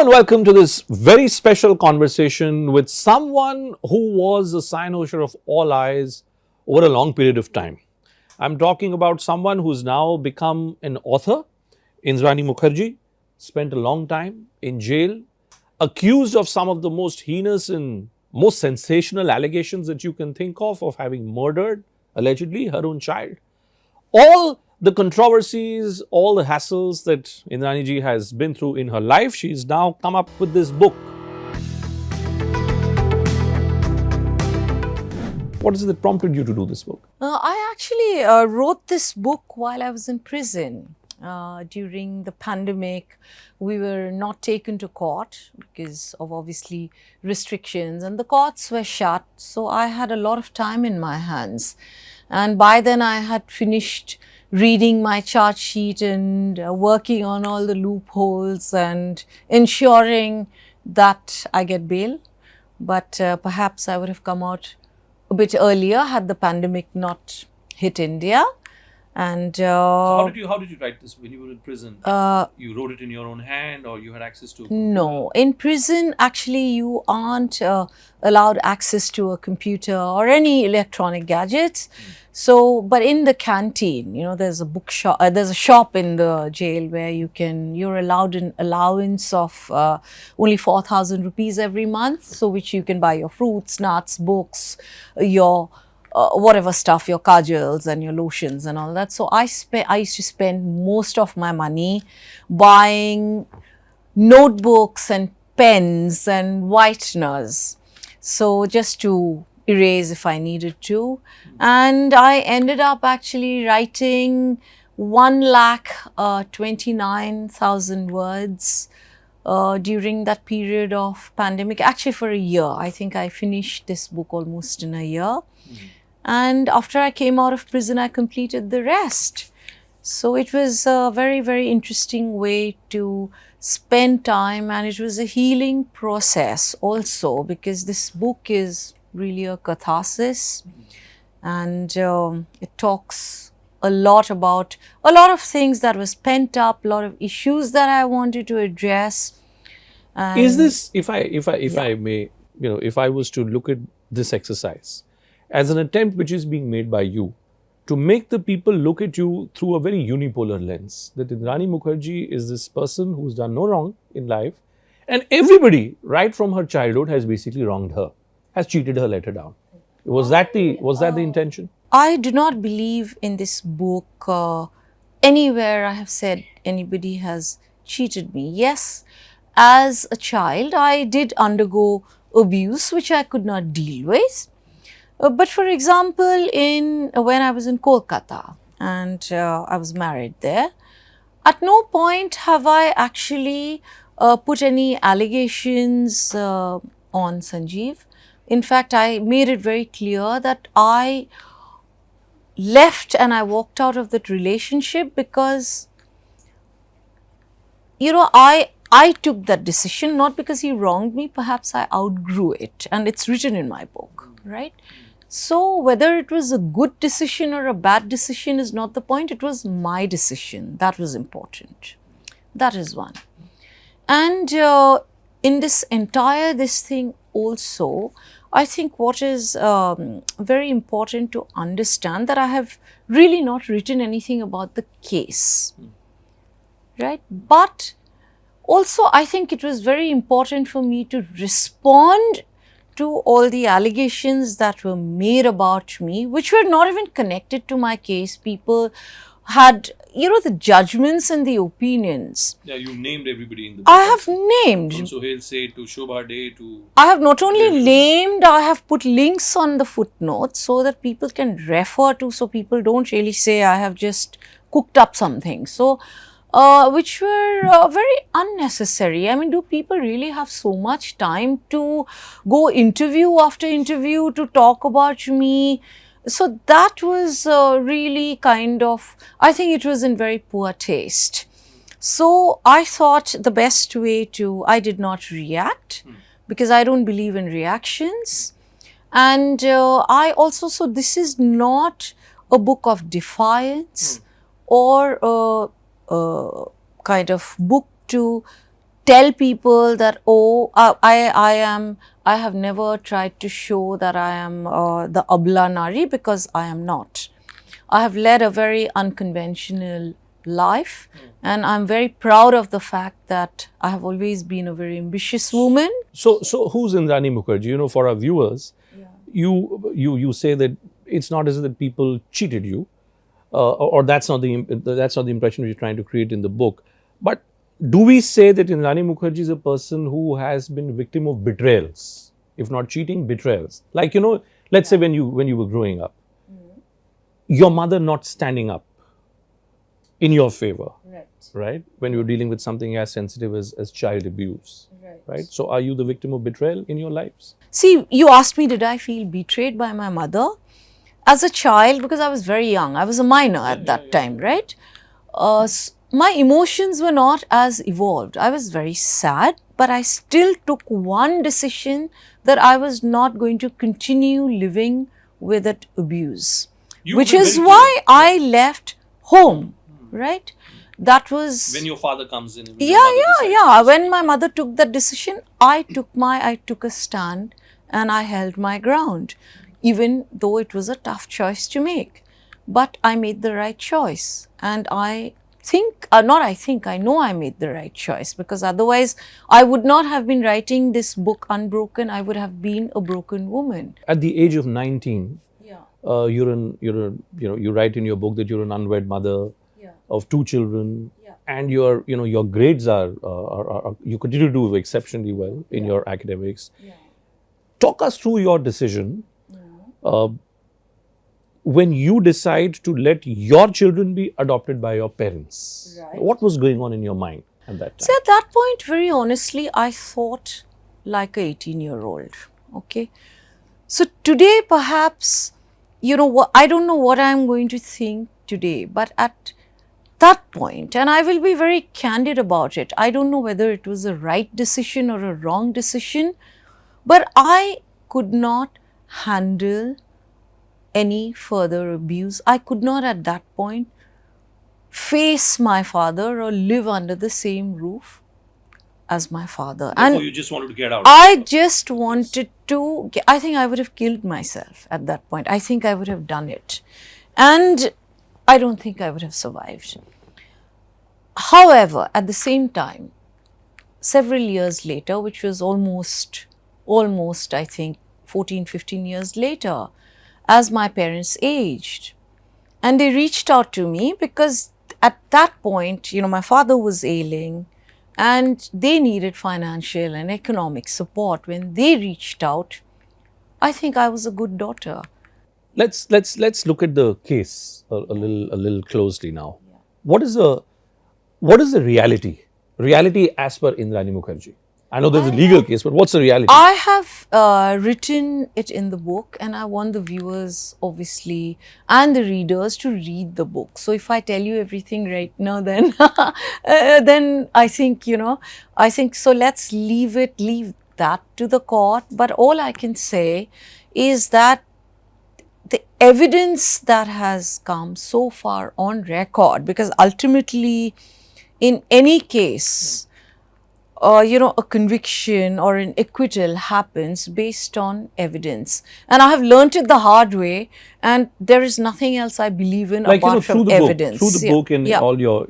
Hello and welcome to this very special conversation with someone who was a cynosure of all eyes over a long period of time. I'm talking about someone who's now become an author. Indrani Mukerjea spent a long time in jail, accused of some of the most heinous and most sensational allegations that you can think of having murdered, allegedly, her own child. All the controversies, all the hassles that Indrani ji has been through in her life, she's now come up with this book. What is it that prompted you to do this book? I actually wrote this book while I was in prison. During the pandemic, we were not taken to court because of obviously restrictions and the courts were shut. So I had a lot of time in my hands. And by then I had finished reading my charge sheet and working on all the loopholes and ensuring that I get bail. But perhaps I would have come out a bit earlier had the pandemic not hit India. And So how did you write this when you were in prison? You wrote it in your own hand, or you had access to a computer? No, in prison actually you aren't allowed access to a computer or any electronic gadgets. So, but in the canteen, you know, there's a bookshop, there's a shop in the jail where you're allowed an allowance of only 4,000 rupees every month, so which you can buy your fruits, nuts, books, your whatever stuff, your kajals and your lotions and all that. So I used to spend most of my money buying notebooks and pens and whiteners. So just to erase if I needed to. And I ended up actually writing 1,29,000 words during that period of pandemic. Actually for a year. I think I finished this book almost in a year. And after I came out of prison, I completed the rest. So it was a very, very interesting way to spend time, and it was a healing process also, because this book is really a catharsis, and it talks a lot about a lot of things that was pent up, a lot of issues that I wanted to address. And Is this, if I may, if I was to look at this exercise as an attempt which is being made by you to make the people look at you through a very unipolar lens, that Indrani Mukerjea is this person who's done no wrong in life, and everybody right from her childhood has basically wronged her, has cheated her, let her down. Was that the intention? I do not believe in this book anywhere I have said anybody has cheated me. Yes, as a child, I did undergo abuse which I could not deal with. But for example, when I was in Kolkata and I was married there, at no point have I actually put any allegations on Sanjeev. In fact, I made it very clear that I left and I walked out of that relationship because, I took that decision not because he wronged me, perhaps I outgrew it, and it's written in my book, right? So whether it was a good decision or a bad decision is not the point. It was my decision. That was important. That is one. And in this thing also, I think what is very important to understand that I have really not written anything about the case, right? But also I think it was very important for me to respond to all the allegations that were made about me, which were not even connected to my case. People had, the judgments and the opinions. Yeah, you named everybody in the book. I have named. From Sohail Say to Shobha Day to... I have not only named, I have put links on the footnotes so that people can refer to, so people don't really say I have just cooked up something. So, which were very unnecessary. I mean, do people really have so much time to go interview after interview to talk about me? So that was really kind of, I think it was in very poor taste. So I thought the best way I did not react because I don't believe in reactions. And I also, so this is not a book of defiance or a kind of book to tell people that, oh, I have never tried to show that I am the Abla Nari, because I am not. I have led a very unconventional life, and I'm very proud of the fact that I have always been a very ambitious woman. So who's Indrani Mukerjea? You know, for our viewers, you say that it's not as if that people cheated you, or that's not the impression you're trying to create in the book. But do we say that Indrani Mukerjea is a person who has been victim of betrayals, if not cheating, betrayals? Like, you know, let's say when you were growing up, your mother not standing up in your favor, right? When you're dealing with something as sensitive as child abuse, right? So are you the victim of betrayal in your lives? See, you asked me, did I feel betrayed by my mother? As a child, because I was very young, I was a minor at that time, right? My emotions were not as evolved. I was very sad, but I still took one decision, that I was not going to continue living with that abuse, which is why I left home, right? That was when your father comes in. When my mother took that decision, I took a stand and I held my ground, even though it was a tough choice to make. But I made the right choice, and I know I made the right choice, because otherwise I would not have been writing this book, Unbroken. I would have been a broken woman. At the age of 19, you write in your book that you're an unwed mother of 2 children, and your grades are you continue to do exceptionally well in your academics. Talk us through your decision when you decide to let your children be adopted by your parents. What was going on in your mind at that time? See, at that point, very honestly, I thought like a 18-year-old. Okay, so today, perhaps, I don't know what I'm going to think today, but at that point, and I will be very candid about it, I don't know whether it was a right decision or a wrong decision, but I could not handle any further abuse. I could not at that point face my father or live under the same roof as my father. And you just wanted to get out. I just wanted to, I think I would have killed myself at that point. I think I would have done it. And I don't think I would have survived. However, at the same time, several years later, which was almost, I think, 14, 15 years later, as my parents aged, and they reached out to me, because at that point, my father was ailing and they needed financial and economic support. When they reached out, I think I was a good daughter. Let's look at the case a little closely now. What is the reality? Reality as per Indrani Mukerjea. I know there's a legal case, but what's the reality? I have written it in the book, and I want the viewers, obviously, and the readers to read the book. So if I tell you everything right now, then then I think, so let's leave that to the court. But all I can say is that the evidence that has come so far on record, because ultimately, in any case, a conviction or an acquittal happens based on evidence. And I have learnt it the hard way, and there is nothing else I believe in apart from evidence. Through the book and all your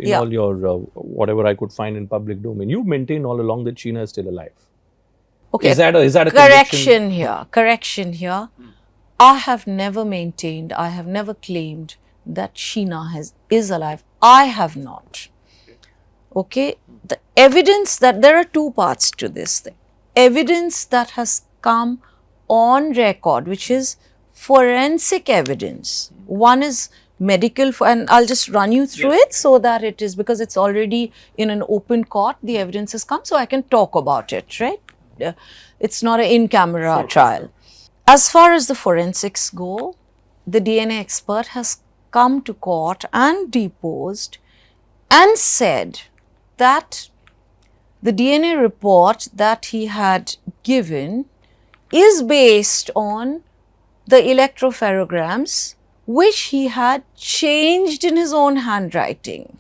whatever I could find in public domain, you maintain all along that Sheena is still alive. Okay. Is that a correction here? Correction here. I have never maintained, I have never claimed that Sheena is alive. I have not. Okay, the evidence that there are 2 parts to this thing. Evidence that has come on record, which is forensic evidence. One is medical, and I'll just run you through it so that it is, because it's already in an open court, the evidence has come, so I can talk about it, right? It's not an in-camera trial. As far as the forensics go, the DNA expert has come to court and deposed and said that the DNA report that he had given is based on the electropherograms, which he had changed in his own handwriting.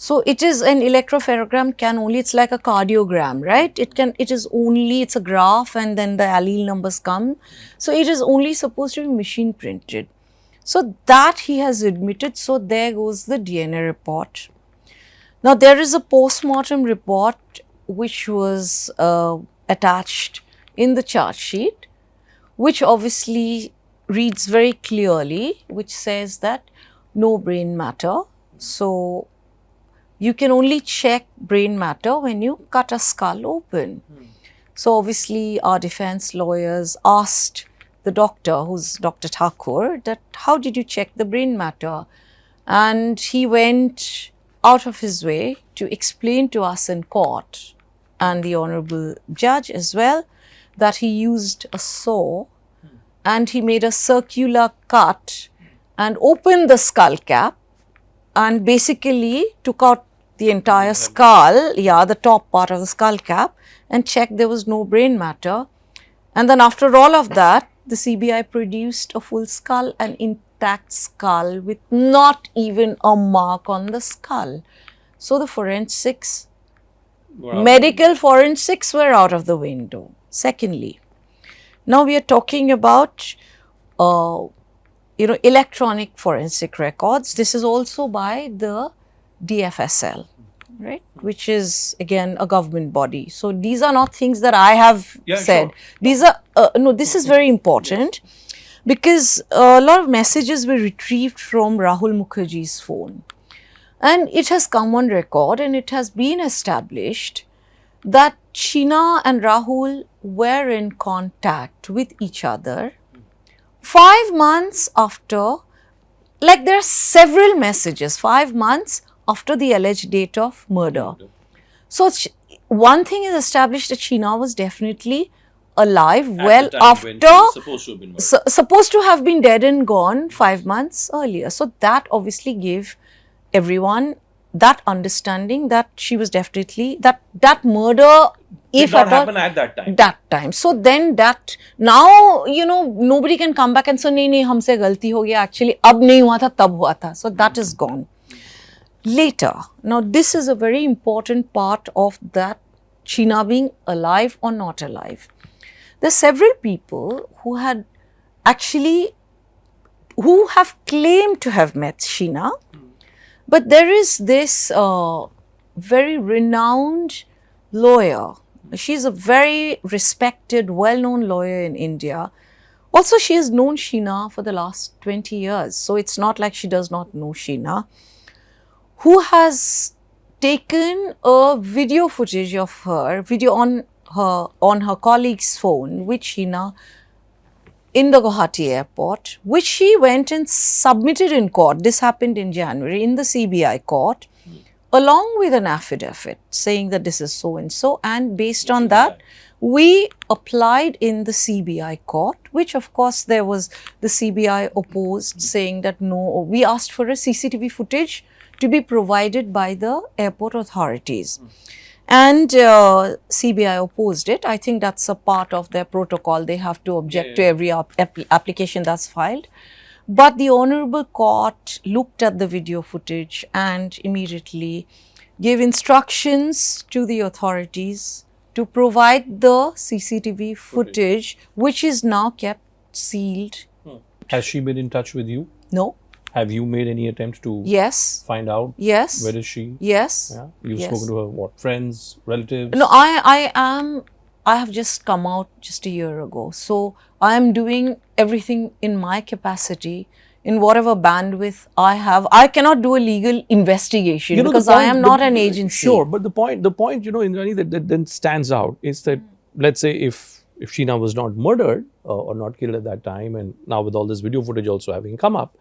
So it is an electropherogram can only, it's like a cardiogram, right? It's a graph and then the allele numbers come. So it is only supposed to be machine printed. So that he has admitted. So there goes the DNA report. Now there is a post-mortem report which was attached in the charge sheet, which obviously reads very clearly, which says that no brain matter. So you can only check brain matter when you cut a skull open. So obviously our defense lawyers asked the doctor, who's Dr. Thakur, that how did you check the brain matter? And he went out of his way to explain to us in court and the honorable judge as well that he used a saw and he made a circular cut and opened the skull cap and basically took out the entire skull, the top part of the skull cap, and checked there was no brain matter. And then after all of that, the CBI produced a full skull, an intact skull with not even a mark on the skull. So the forensics, medical forensics were out of the window. Secondly, now we are talking about electronic forensic records. This is also by the DFSL, right, which is again a government body. So these are not things that I have said. Sure. These are, no, this is very important because a lot of messages were retrieved from Rahul Mukherjee's phone. And it has come on record and it has been established that Sheena and Rahul were in contact with each other 5 months after, like there are several messages, 5 months after the alleged date of murder. So one thing is established that Sheena was definitely alive well after, supposed to have been dead and gone 5 months earlier. So that obviously gave everyone that understanding that she was definitely, that murder, if at all, at that time. So then that, now, nobody can come back and say, nahi, humse galti ho gaya, actually, ab nahi hua tha, tab hua tha. So that is gone. Later, now this is a very important part of that Sheena being alive or not alive. There are several people who had actually, who have claimed to have met Sheena, but there is this very renowned lawyer. She's a very respected, well-known lawyer in India. Also, she has known Sheena for the last 20 years. So it's not like she does not know Sheena, who has taken a video footage of her, on her colleague's phone with Sheena in the Guwahati airport, which she went and submitted in court. This happened in January in the CBI court, along with an affidavit saying that this is so and so. And based on that, we applied in the CBI court, which of course there was, the CBI opposed, saying that no, we asked for a CCTV footage to be provided by the airport authorities. And CBI opposed it. I think that's a part of their protocol. They have to object to every application that's filed. But the Honorable Court looked at the video footage and immediately gave instructions to the authorities to provide the CCTV footage, which is now kept sealed. Has she been in touch with you? No. Have you made any attempt to find out? Yes. Where is she? Yes. Yeah. You've spoken to her, what, friends, relatives? No, I have just come out just a year ago. So I am doing everything in my capacity, in whatever bandwidth I have. I cannot do a legal investigation because I am not an agency. Sure, but the point, Indrani, that then stands out is that, let's say if Sheena was not murdered or not killed at that time, and now with all this video footage also having come up,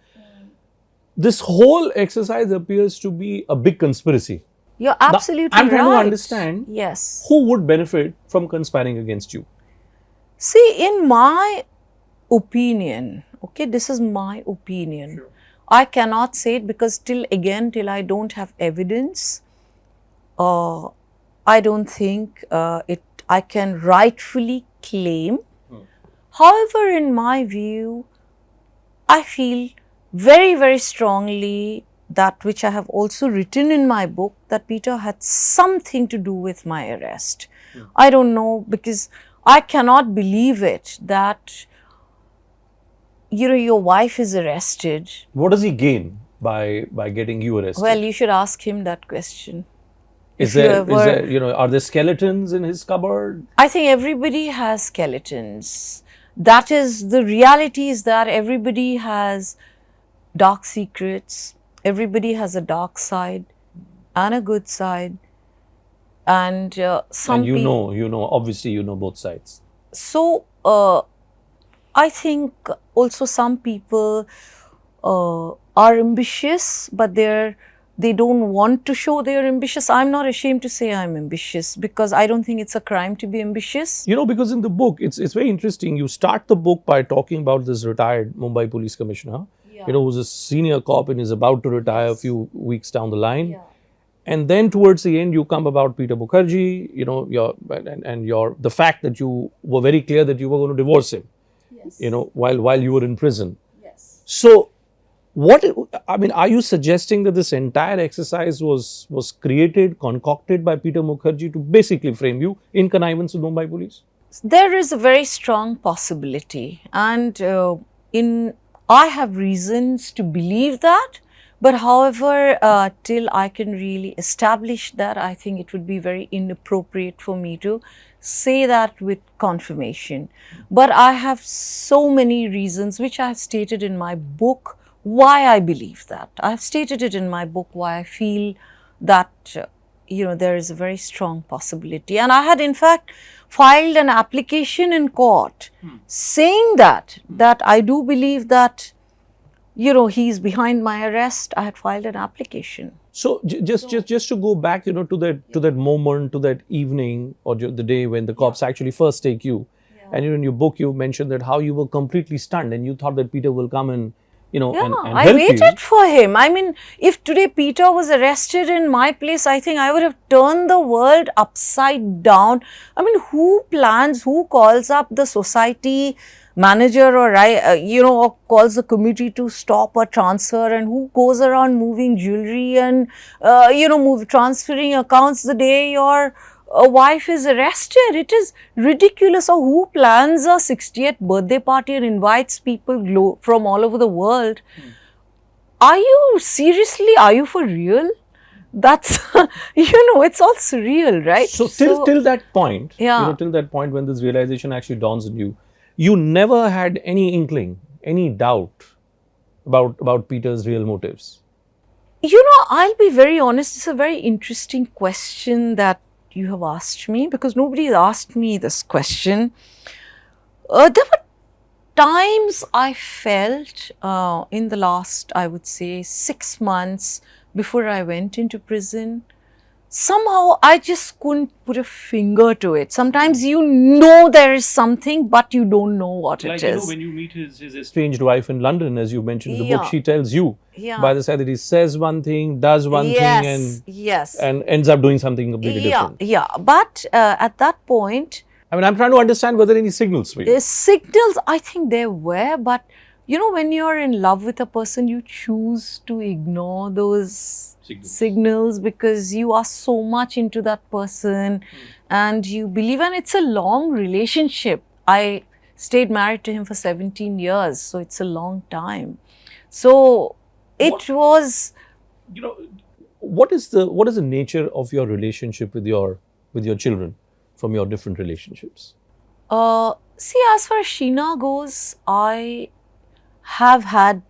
this whole exercise appears to be a big conspiracy. You're absolutely right. I'm trying to understand who would benefit from conspiring against you. See, in my opinion, okay, this is my opinion. Sure. I cannot say it because till I don't have evidence, I don't think I can rightfully claim. However, in my view, I feel very, very strongly that which I have also written in my book, that Peter had something to do with my arrest. I don't know, because I cannot believe it that, your wife is arrested. What does he gain by getting you arrested? Well, you should ask him that question. is there, are there skeletons in his cupboard? I think everybody has skeletons. That is, the reality is that everybody has dark secrets. Everybody has a dark side and a good side. And some And obviously you know both sides. So, I think also some people are ambitious, but they don't want to show they're ambitious. I'm not ashamed to say I'm ambitious, because I don't think it's a crime to be ambitious. Because in the book, it's very interesting. You start the book by talking about this retired Mumbai police commissioner, who's a senior cop and is about to retire a few weeks down the line. Yeah. And then towards the end, you come about Peter Mukerjea, the fact that you were very clear that you were going to divorce him, while you were in prison. Yes. So, are you suggesting that this entire exercise was created, concocted by Peter Mukerjea to basically frame you in connivance with Mumbai police? There is a very strong possibility, and I have reasons to believe that. But however, till I can really establish that, I think it would be very inappropriate for me to say that with confirmation. But I have so many reasons, which I have stated in my book, why I believe that. I have stated it in my book, why I feel that, there is a very strong possibility. And I had in fact filed an application in court saying that I do believe that, he's behind my arrest. I had filed an application. So just to go back, to that moment, to that evening or the day when the cops actually first take you, and in your book you mentioned that how you were completely stunned and you thought that Peter will come and and I help waited you. for him. I mean, if today Peter was arrested in my place, I think I would have turned the world upside down. I mean, who calls up the society manager or calls the committee to stop a transfer, and who goes around moving jewelry and transferring accounts the day your wife is arrested? It is ridiculous. Or who plans a 60th birthday party and invites people from all over the world? Are you seriously? Are you for real? That's it's all surreal, right? So till that point, Yeah. till that point when this realization actually dawns on you, you never had any inkling, any doubt about Peter's real motives. I'll be very honest. It's a very interesting question that you have asked me, because nobody has asked me this question. There were times I felt in the last, I would say, 6 months before I went into prison, somehow I just couldn't put a finger to it. Sometimes there is something, but you don't know what it is. When you meet his estranged wife in London, as you mentioned in the book, Yeah. she tells you Yeah. by the side that he says one thing, does one thing, Yes. and ends up doing something completely different. Yeah. But at that point, I'm trying to understand whether any signals for you. signals, I think there were, but when you're in love with a person, you choose to ignore those signals because you are so much into that person and you believe, and it's a long relationship. I stayed married to him for 17 years, so it's a long time. So it was. What is the nature of your relationship with your children from your different relationships? See, as far as Sheena goes, I have had,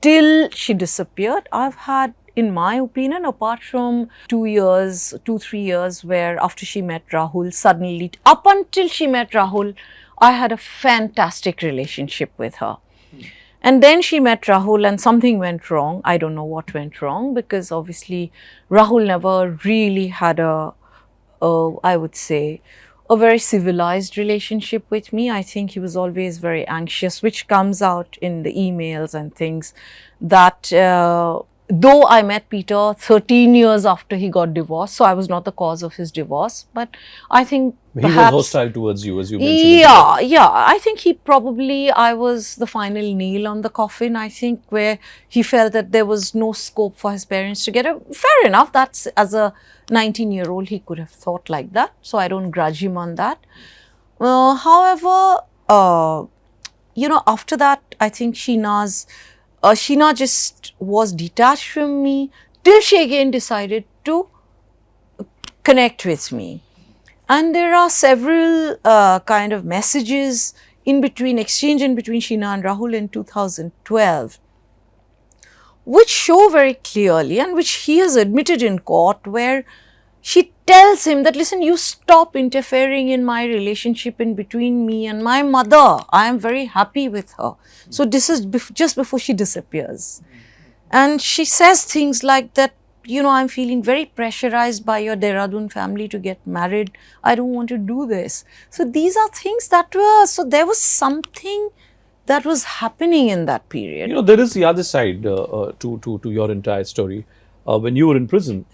till she disappeared, I've had, in my opinion, apart from 2-3 years where after she met Rahul, suddenly, up until she met Rahul, I had a fantastic relationship with her. And then she met Rahul and something went wrong. I don't know what went wrong, because obviously Rahul never really had I would say, a very civilized relationship with me. I think he was always very anxious, which comes out in the emails and things, that though I met Peter 13 years after he got divorced, so I was not the cause of his divorce, but I think He was perhaps hostile towards you, as you mentioned. yeah, I think I was the final nail on the coffin, I think, where he felt that there was no scope for his parents together. Fair enough, that's, as a 19-year-old, he could have thought like that, so I don't grudge him on that. However, after that, I think Sheena just was detached from me till she again decided to connect with me. And there are several kind of messages exchange in between Sheena and Rahul in 2012, which show very clearly, and which he has admitted in court, where she tells him that, listen, you stop interfering in my relationship in between me and my mother. I am very happy with her. So this is just before she disappears. And she says things like that, I'm feeling very pressurized by your Dehradun family to get married. I don't want to do this. So these are things so there was something that was happening in that period. There is the other side to your entire story. When you were in prison,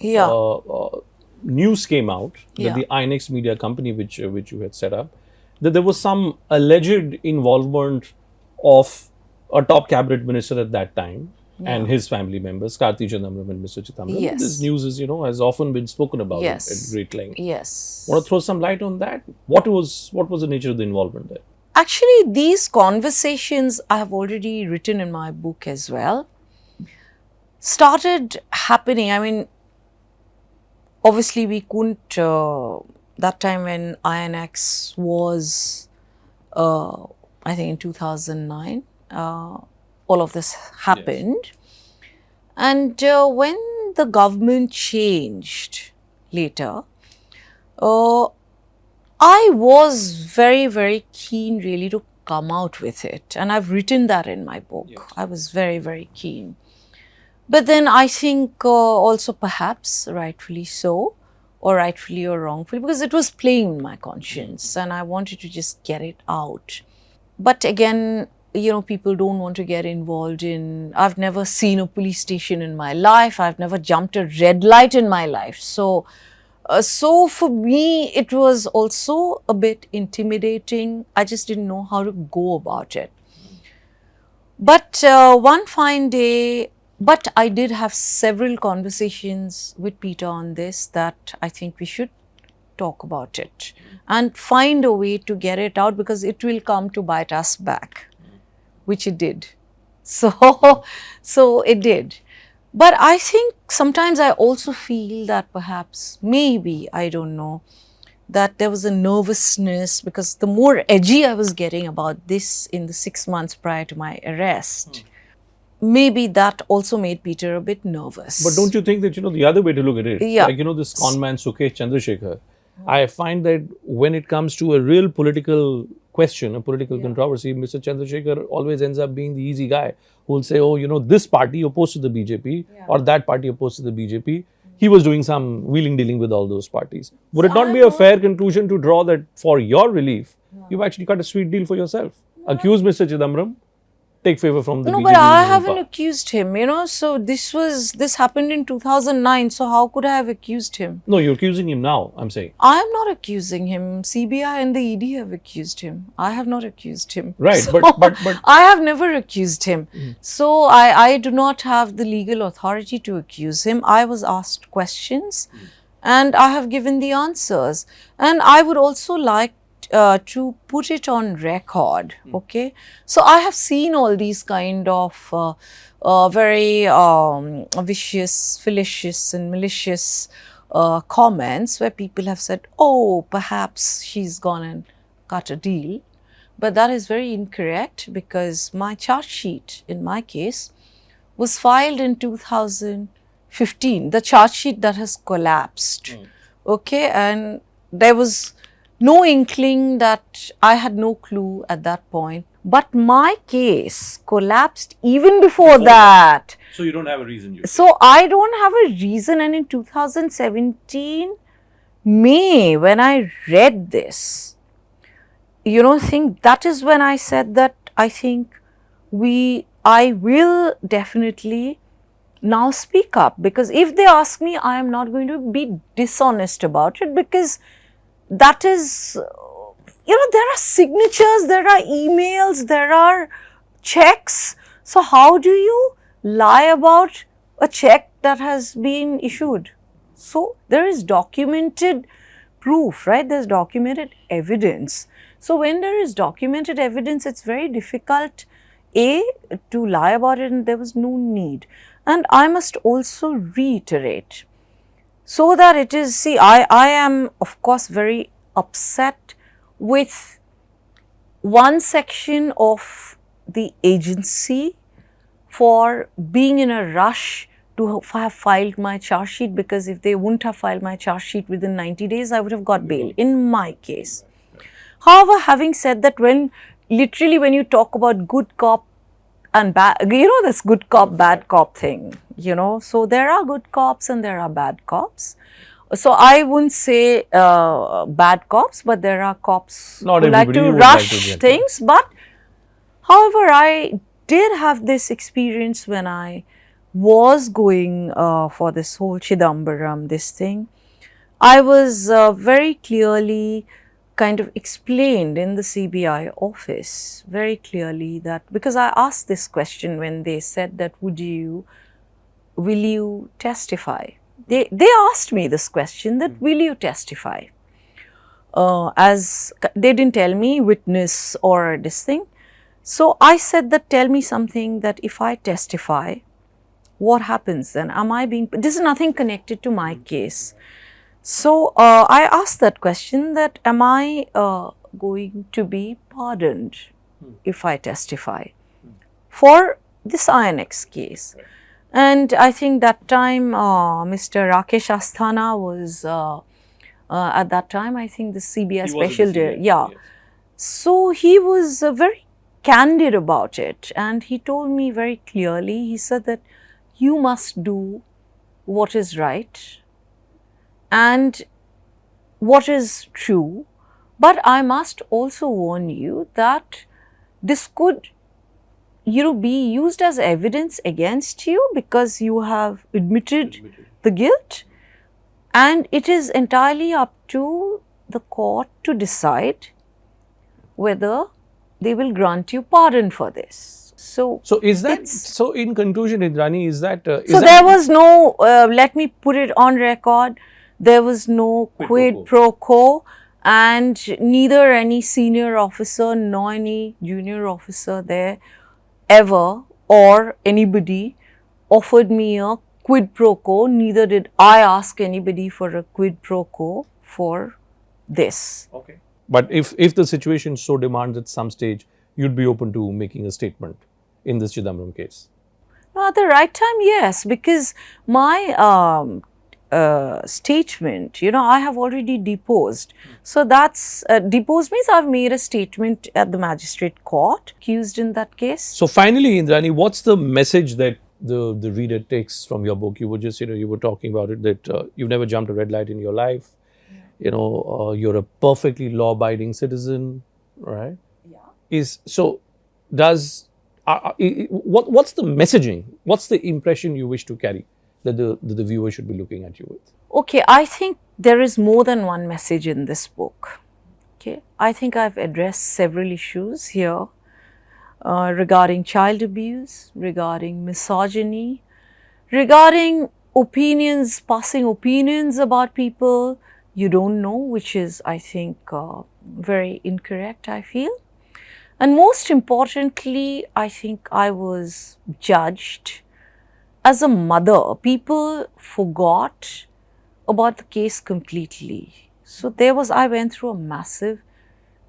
news came out that the INX Media company, which you had set up, that there was some alleged involvement of a top cabinet minister at that time and his family members, Karti Chidambaram and Mr. Chidambaram. Yes. This news has often been spoken about at great length. Yes. Want to throw some light on that? What was the nature of the involvement there? Actually, these conversations I have already written in my book as well, started happening. I mean, obviously we couldn't, that time when INX was, I think in 2009, all of this happened. Yes. And when the government changed later, I was very, very keen really to come out with it. And I've written that in my book. Yes. I was very, very keen. But then I think also perhaps rightfully so, or rightfully or wrongfully, because it was playing in my conscience and I wanted to just get it out. But again, people don't want to get involved in, I've never seen a police station in my life. I've never jumped a red light in my life. So for me, it was also a bit intimidating. I just didn't know how to go about it. But one fine day, but I did have several conversations with Peter on this, that I think we should talk about it and find a way to get it out, because it will come to bite us back, which it did. So it did. But I think sometimes I also feel that perhaps, maybe, I don't know, that there was a nervousness, because the more edgy I was getting about this in the 6 months prior to my arrest, maybe that also made Peter a bit nervous. But don't you think that, the other way to look at it, like, this con man Sukesh Chandrasekhar, I find that when it comes to a real political question, a political controversy, Mr. Chandrasekhar always ends up being the easy guy who will say, oh, this party opposed to the BJP or that party opposed to the BJP. He was doing some wheeling dealing with all those parties. Would it not be a fair conclusion to draw that for your relief, you've actually got a sweet deal for yourself? Accuse Mr. Chidambaram, take favor from the BJP. No, but I haven't accused him, so this happened in 2009, so how could I have accused him? No, you're accusing him now, I'm saying. I am not accusing him. CBI and the ED have accused him. I have not accused him. Right, so but I have never accused him. So I do not have the legal authority to accuse him. I was asked questions and I have given the answers. And I would also like to put it on record, okay? So I have seen all these kind of very vicious, fallacious and malicious comments where people have said, oh, perhaps she's gone and cut a deal. But that is very incorrect, because my charge sheet in my case was filed in 2015, the charge sheet that has collapsed, okay? And there was no inkling, that I had no clue at that point. But my case collapsed even before that. So you don't have a reason? So I don't have a reason. And in 2017, May, when I read this, think that is when I said that I think I will definitely now speak up, because if they ask me, I am not going to be dishonest about it, because that is, there are signatures, there are emails, there are checks. So how do you lie about a check that has been issued? So there is documented proof, right? There's documented evidence. So when there is documented evidence, it's very difficult, to lie about it, and there was no need. And I must also reiterate, so that it is, see, I am of course very upset with one section of the agency for being in a rush to have filed my charge sheet, because if they wouldn't have filed my charge sheet within 90 days, I would have got bail in my case. However, having said that, when you talk about good cop and bad, this good cop, bad cop thing, so there are good cops and there are bad cops. So I wouldn't say bad cops, but there are cops who like to rush things. But however, I did have this experience when I was going for this whole Chidambaram, this thing. I was very clearly kind of explained in the CBI office very clearly that, because I asked this question when they said that, will you testify? They asked me this question that, will you testify? As they didn't tell me witness or this thing. So I said that, tell me something that if I testify, what happens then? Am I being, this is nothing connected to my case. So I asked that question that, am I going to be pardoned if I testify for this INX case? And I think that time Mr. Rakesh Asthana was at that time, I think, the CBI special director. Yeah. Yes. So he was very candid about it, and he told me very clearly, he said that you must do what is right and what is true, but I must also warn you that this could be used as evidence against you because you have admitted the guilt, and it is entirely up to the court to decide whether they will grant you pardon for this. So is that, so in conclusion, Indrani, is that there was no, let me put it on record, there was no quid pro quo, and neither any senior officer nor any junior officer there ever or anybody offered me a quid pro quo, neither did I ask anybody for a quid pro quo for this. Okay. But if the situation so demands at some stage, you'd be open to making a statement in this Chidambaram case? No, at the right time, yes, because my statement, I have already deposed. So that's, deposed means I've made a statement at the magistrate court, accused in that case. So finally, Indrani, what's the message that the reader takes from your book? You were just, you were talking about it, that you've never jumped a red light in your life. Yeah. You're a perfectly law-abiding citizen, right? Yeah. What's the messaging? What's the impression you wish to carry that the viewer should be looking at you with? Okay, I think there is more than one message in this book. Okay, I think I've addressed several issues here regarding child abuse, regarding misogyny, regarding opinions, passing opinions about people you don't know, which is, I think, very incorrect, I feel. And most importantly, I think I was judged as a mother. People forgot about the case completely. So I went through a massive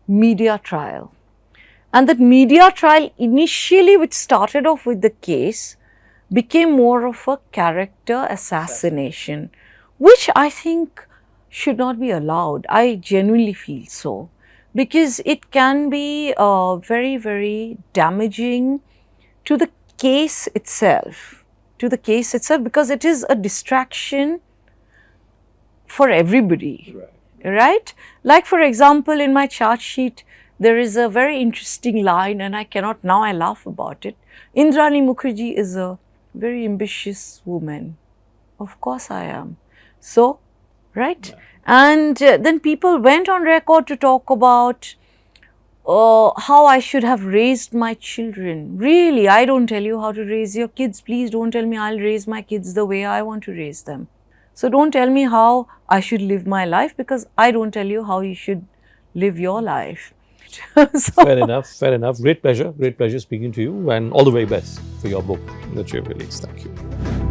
media trial. And that media trial initially, which started off with the case, became more of a character assassination, which I think should not be allowed. I genuinely feel so. Because it can be very, very damaging to the case itself, because it is a distraction for everybody, right? Like, for example, in my charge sheet, there is a very interesting line, and I laugh about it. Indrani Mukerjea is a very ambitious woman. Of course I am. So, right? Yeah. And then people went on record to talk about how I should have raised my children. Really, I don't tell you how to raise your kids. Please don't tell me I'll raise my kids the way I want to raise them. So don't tell me how I should live my life, because I don't tell you how you should live your life. Fair enough, fair enough. Great pleasure speaking to you, and all the very best for your book that you have released. Thank you.